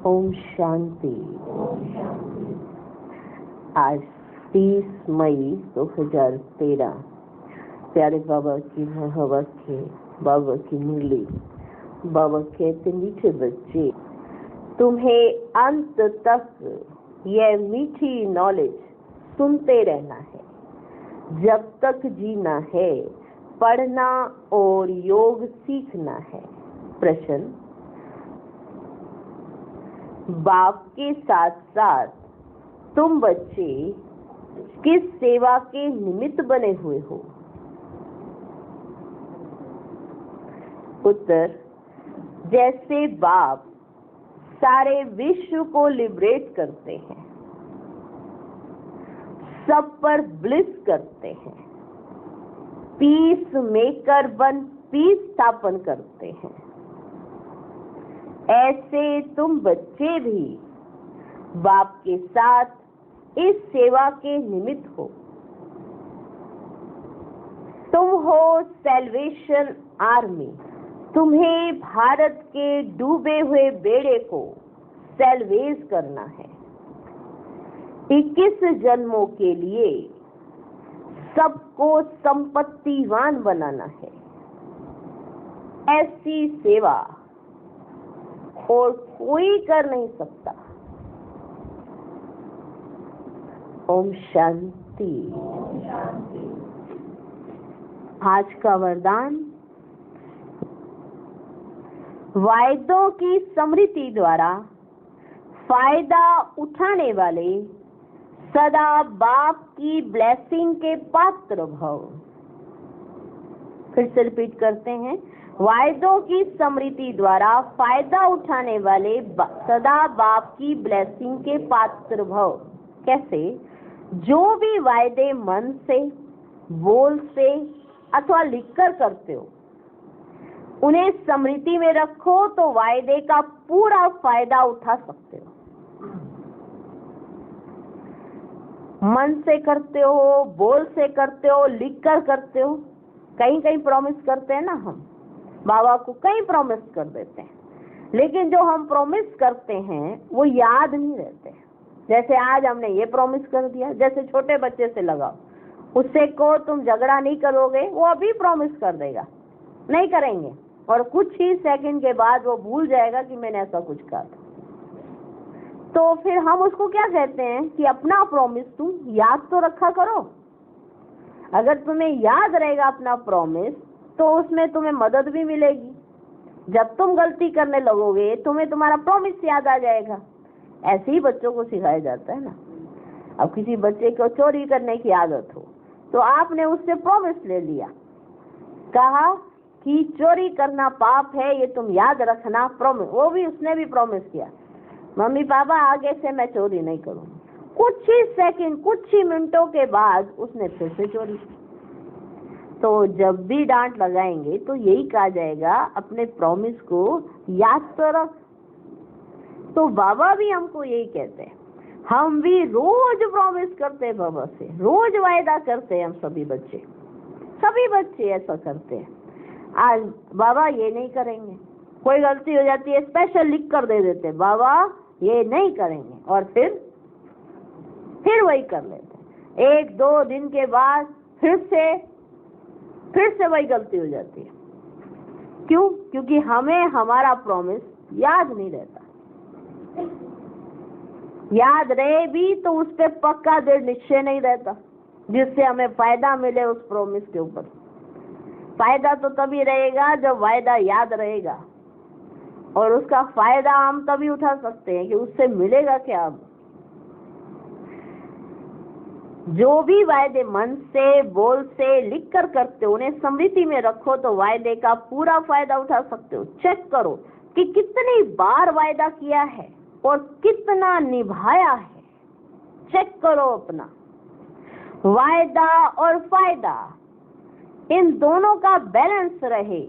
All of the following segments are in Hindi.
ओम शांति। आज 30 मई 2013 प्यारे बाबा की महावाक्य, बाबा की मुरली। बाबा कहते, मीठे बच्चे, तुम्हें अंत तक यह मीठी नॉलेज सुनते रहना है। जब तक जीना है, पढ़ना और योग सीखना है। प्रश्न, बाप के साथ साथ तुम बच्चे किस सेवा के निमित्त बने हुए हो? उत्तर, जैसे बाप सारे विश्व को लिबरेट करते हैं, सब पर ब्लिस करते हैं, पीस मेकर बन पीस स्थापन करते हैं, ऐसे तुम बच्चे भी बाप के साथ इस सेवा के निमित्त हो। तुम हो सैल्वेशन आर्मी। तुम्हें भारत के डूबे हुए बेड़े को सैल्वेज करना है। 21 जन्मों के लिए सबको संपत्तिवान बनाना है। ऐसी सेवा और कोई कर नहीं सकता। ओम शांति। आज का वरदान, वायदों की स्मृति द्वारा फायदा उठाने वाले सदा बाप की ब्लेसिंग के पात्र भव। फिर से रिपीट करते हैं, वायदों की स्मृति द्वारा फायदा उठाने वाले सदा बाप की ब्लेसिंग के पात्र भव। कैसे? जो भी वायदे मन से, बोल से अथवा लिखकर करते हो, उन्हें स्मृति में रखो तो वायदे का पूरा फायदा उठा सकते हो। मन से करते हो, बोल से करते हो, लिखकर करते हो। कहीं कहीं प्रॉमिस करते हैं ना, हम बाबा को कहीं प्रॉमिस कर देते हैं, लेकिन जो हम प्रॉमिस करते हैं वो याद नहीं रहते। जैसे आज हमने ये प्रॉमिस कर दिया, जैसे छोटे बच्चे से लगाओ, उससे को तुम झगड़ा नहीं करोगे, वो अभी प्रॉमिस कर देगा, नहीं करेंगे, और कुछ ही सेकंड के बाद वो भूल जाएगा कि मैंने ऐसा कुछ कहा था। तो फिर हम उसको क्या कहते हैं कि अपना प्रॉमिस तुम याद तो रखा करो। अगर तुम्हें याद रहेगा अपना प्रॉमिस, तो उसमें तुम्हें मदद भी मिलेगी। जब तुम गलती करने लगोगे, तुम्हें तुम्हारा प्रॉमिस याद आ जाएगा। ऐसे ही बच्चों को सिखाया जाता है ना। अब किसी बच्चे को चोरी करने की आदत हो, तो आपने उससे प्रॉमिस ले लिया, कहा कि चोरी करना पाप है, ये तुम याद रखना, प्रॉमिस। वो भी उसने भी प्रॉमिस किया, मम्मी पापा आगे से मैं चोरी नहीं करूंगी। कुछ ही सेकंड, कुछ ही मिनटों के बाद उसने फिर से चोरी। तो जब भी डांट लगाएंगे तो यही कहा जाएगा, अपने प्रॉमिस को याद तो रख। तो बाबा भी हमको यही कहते हैं। हम भी रोज प्रॉमिस करते हैं बाबा से, रोज वायदा करते हैं। हम सभी बच्चे ऐसा करते हैं। आज बाबा ये नहीं करेंगे, कोई गलती हो जाती है, स्पेशल लिख कर दे देते, बाबा ये नहीं करेंगे, और फिर वही कर लेते हैं। 1-2 दिन के बाद फिर से वही गलती हो जाती है। क्यों? क्योंकि हमें हमारा प्रॉमिस याद नहीं रहता। याद रहे भी तो उस पे पक्का दृढ़ निश्चय नहीं रहता, जिससे हमें फायदा मिले उस प्रॉमिस के ऊपर। फायदा तो तभी रहेगा जब वायदा याद रहेगा, और उसका फायदा हम तभी उठा सकते हैं कि उससे मिलेगा क्या। अब जो भी वायदे मन से, बोल से, लिख कर करते हो, उन्हें स्मृति में रखो तो वायदे का पूरा फायदा उठा सकते हो। चेक करो कि कितनी बार वायदा किया है और कितना निभाया है। चेक करो अपना वायदा और फायदा, इन दोनों का बैलेंस रहे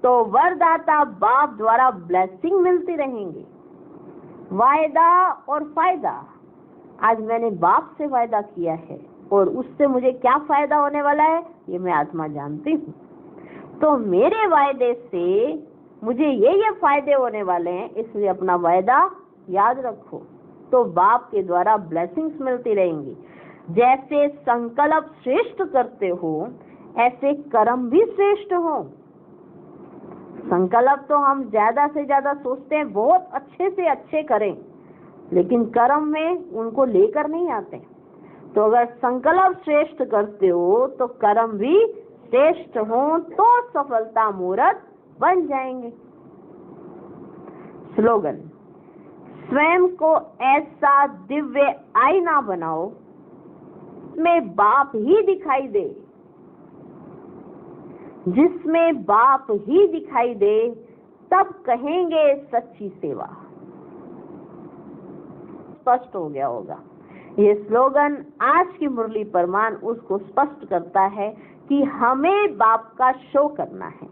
तो वरदाता बाप द्वारा ब्लेसिंग मिलती रहेंगी। वायदा और फायदा, आज मैंने बाप से वायदा किया है और उससे मुझे क्या फायदा होने वाला है ये मैं आत्मा जानती हूँ। तो मेरे वायदे से मुझे ये फायदे होने वाले हैं, इसलिए अपना वायदा याद रखो, तो बाप के द्वारा ब्लेसिंग्स मिलती रहेंगी। जैसे संकल्प श्रेष्ठ करते हो ऐसे कर्म भी श्रेष्ठ हो। संकल्प तो हम ज्यादा से ज्यादा सोचते हैं बहुत अच्छे से अच्छे करें, लेकिन कर्म में उनको लेकर नहीं आते। तो अगर संकल्प श्रेष्ठ करते हो तो कर्म भी श्रेष्ठ हो, तो सफलता मूर्त बन जाएंगे। स्लोगन, स्वयं को ऐसा दिव्य आईना बनाओ जिसमें बाप ही दिखाई दे, जिसमें बाप ही दिखाई दे, तब कहेंगे सच्ची सेवा। स्पष्ट हो गया होगा। ये स्लोगन आज की मुरली परमान उसको स्पष्ट करता है कि हमें बाप का शो करना है।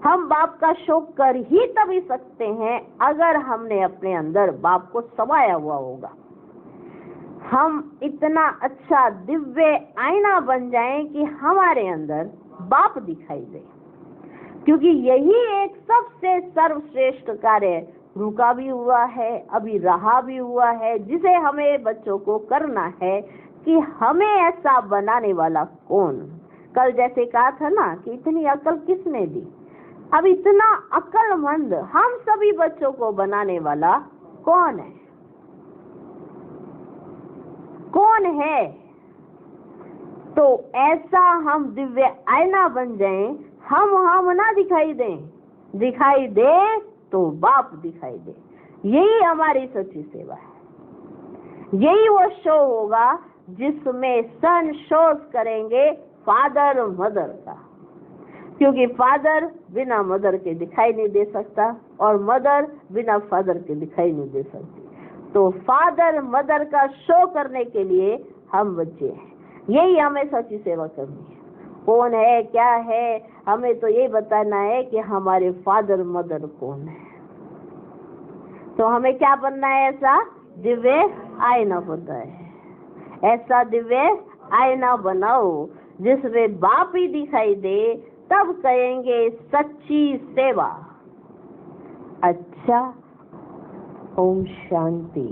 हम बाप का शो कर ही तभी सकते हैं अगर हमने अपने अंदर बाप को समाया हुआ होगा। हम इतना अच्छा दिव्य आईना बन जाएं कि हमारे अंदर बाप दिखाई दे, क्योंकि यही एक सबसे सर्वश्रेष्ठ कार्य रुका भी हुआ है, अभी रहा भी हुआ है, जिसे हमें बच्चों को करना है कि हमें ऐसा बनाने वाला कौन। कल जैसे कहा था ना कि इतनी अकल किसने दी, अब इतना अक्लमंद हम सभी बच्चों को बनाने वाला कौन है? कौन है? तो ऐसा हम दिव्य आईना बन जाएं, हम ना दिखाई दें, दिखाई दे तो बाप दिखाई दे। यही हमारी सच्ची सेवा है। यही वो शो होगा जिसमें सन शोज करेंगे फादर मदर का, क्योंकि फादर बिना मदर के दिखाई नहीं दे सकता और मदर बिना फादर के दिखाई नहीं दे सकती। तो फादर मदर का शो करने के लिए हम बच्चे हैं। यही हमें सच्ची सेवा करनी है। कौन है, क्या है, हमें तो ये बताना है कि हमारे फादर मदर कौन है। तो हमें क्या बनना है? ऐसा दिव्य आईना बनना है। ऐसा दिव्य आईना बनाओ जिसमें बाप ही दिखाई दे, तब कहेंगे सच्ची सेवा। अच्छा, ओम शांति।